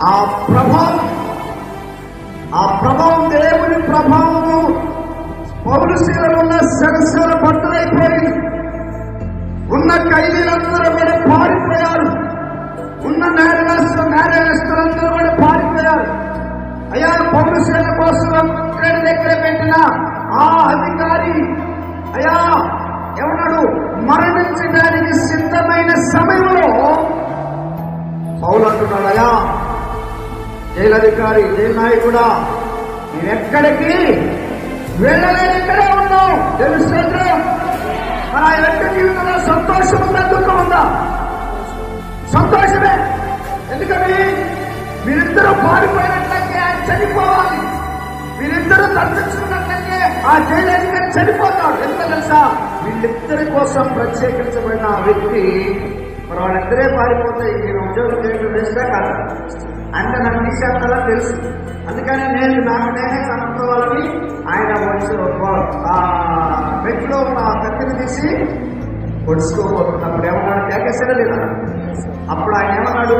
ఆ ప్రభావం దేవుని ప్రభావము పౌలు శీలలో ఉన్న సరస్వర బట్టలైపోయింది. ఉన్న ఖైదీలందరూ కూడా పారిపోయారు. ఉన్న నేరస్తులందరూ కూడా పారిపోయారు. అయ్యా, పౌలు శీల కోసం దగ్గర పెట్టిన ఆ అధికారి అయ్యా ఏమన్నాడు? మరణించడానికి సిద్ధమైన సమయంలో పౌలు అంటున్నాడు, అయ్యా జైలధికారి, జైలు నాయకుడా, నేనెక్కడికి వెళ్ళలేదు, ఇక్కడే ఉన్నావు. తెలుసు మన యొక్క జీవితంలో సంతోషం ఉందా, దుఃఖం ఉందా? సంతోషమే. ఎందుకని మీరిద్దరూ పారిపోయినట్లయితే ఆయన చనిపోవాలి. వీరిద్దరూ తప్పించుకున్నట్లయితే ఆ జైలధికారి చనిపోతాడు. ఎంత తెలుసా? వీళ్ళిద్దరి కోసం ప్రత్యేకించబడిన ఆ వ్యక్తి మరి వాళ్ళిద్దరే పారిపోతే మీరు ఉద్యోగం చేయడం వేస్తా కాదు అంటే నాకు తీసేస్తారా తెలుసు. అందుకని నేనే చనిపోవాలని ఆయన వచ్చి వ్యక్తిలో ఉన్న కత్తిని తీసి పొడుచుకోబోతున్నప్పుడు ఏమన్నాడు? కేకేసారా లేదా? అప్పుడు ఆయన ఏమన్నాడు?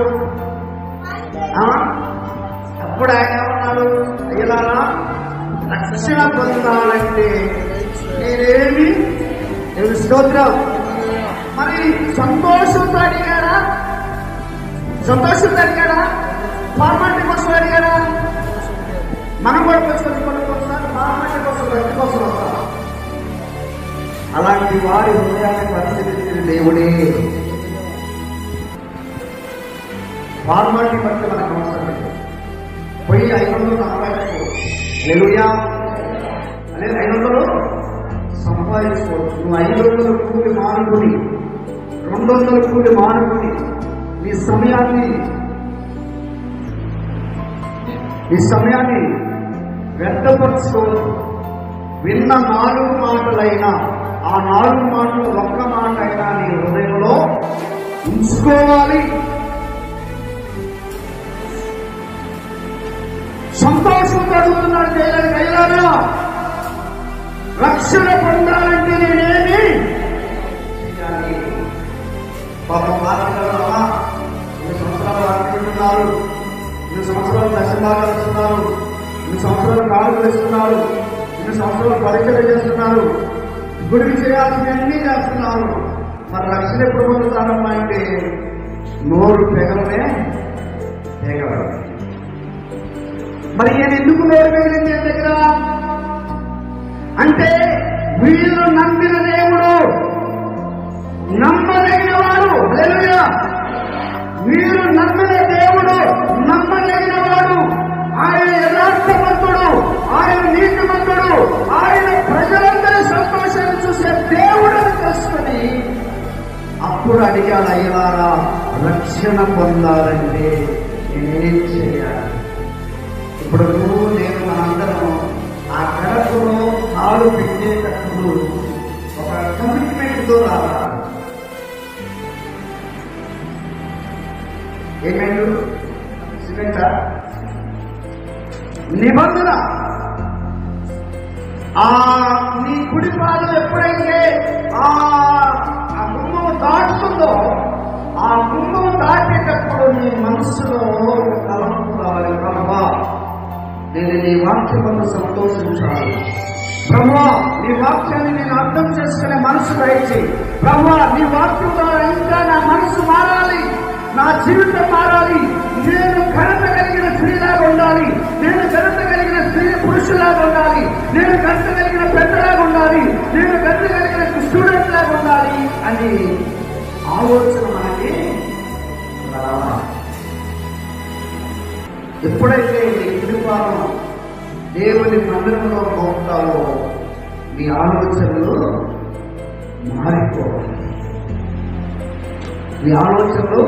అయ్యలారా, రక్షణ పొందాలంటే నేనేమి స్తోత్రం. మరి సంతోషంతో అడిగారా? ఫార్మాలిటీ కోసం అడిగారా? మనం కూడా కొనుక్కోసారి ఫార్మాలిటీ కోసం వ్యక్తి కోసం వస్తాం. అలాంటి వారి హృదయాన్ని పరిశీలించిన దేవుడే. ఫార్మాలిటీ బట్టి మనకు అవసరం లేదు. పోయి 540 అదే 500 సంపాదించుకోవచ్చు. నువ్వు 500 కూలి మానుకుని 200 కూలి మానుకుని నీ సమయాన్ని వ్యర్థపరచుకోవచ్చు. విన్న 4 మాటలైనా ఆ 4 మాటలు ఒక్క మాట అయినా నీ హృదయంలో ఉంచుకోవాలి. సంతోషంతో అడుగుతున్నాడు జైలారా, రక్షణ పొందాలంటే నేనేమి చేయాలి? పాపం మాట్లాడుతున్నావా? 2 సంవత్సరాలు అనుకుంటున్నారు, 2 సంవత్సరాలు దశలాగా ఇస్తున్నారు, 2 సంవత్సరాలు కాళ్ళు వేస్తున్నారు, 2 సంవత్సరాలు పరీక్షలు చేస్తున్నారు, గుడికి చేయాల్సినవన్నీ చేస్తున్నారు. మరి రక్షణ ఎప్పుడు పొందుతారమ్మా అంటే నోరు పెగలనే పెగలడు. మరి నేను ఎందుకు నోరు పెగిలింది దగ్గర అంటే వీళ్ళు నమ్మిన దేవుడు నమ్మదగిన వాడు. హల్లెలూయా. వీరు నమ్మిన దేవుడు నమ్మదగిన వాడు. ఆయన యథార్థవంతుడు, ఆయన నీతిమంతుడు, ఆయన ప్రజలందరి సంతోషాన్ని చూసే దేవుడని తెలుసుకొని అప్పుడు అడిగాడు, అయ్యలారా, రక్షణ పొందాలంటే నేనేం చేయాలి? ఇప్పుడు నువ్వు నేను మనందరం ఆ గడపలో కాలు పెట్టేటప్పుడు ఒక కమిట్మెంట్తో రావాలి. ఏమైంది? సిమెంట నిబంధన. నీ కుడి పాదం ఎప్పుడైతే ఆ గుమ్మం దాటుతుందో ఆ గుమ్మం దాటేటప్పుడు నీ మనసులో తలంపు రావాలి, ప్రభువా నేను నీ వాక్యమును సంతోషించాలి, ప్రభువా నీ వాక్యాన్ని నేను అర్థం చేసుకునే మనసు దయచేయి, ప్రభువా నీ వాక్యం ద్వారా ఇంకా నా మనసు మారాలి, నా జీవితం మారాలి, నేను ఘనత కలిగిన స్త్రీలాగా ఉండాలి, నేను ఘనత కలిగిన పురుషులాగా ఉండాలి, నేను ఘనత కలిగిన పెద్దలాగా ఉండాలి, నేను ఘనత కలిగిన స్టూడెంట్ లాగా ఉండాలి అని ఆలోచన మనకి రావాలి. ఎప్పుడైతే నీ కుడిపాదం దేవుని మందిరంలో మోపుతావో నీ ఆలోచనలు మారిపోవాలి. నీ ఆలోచనలు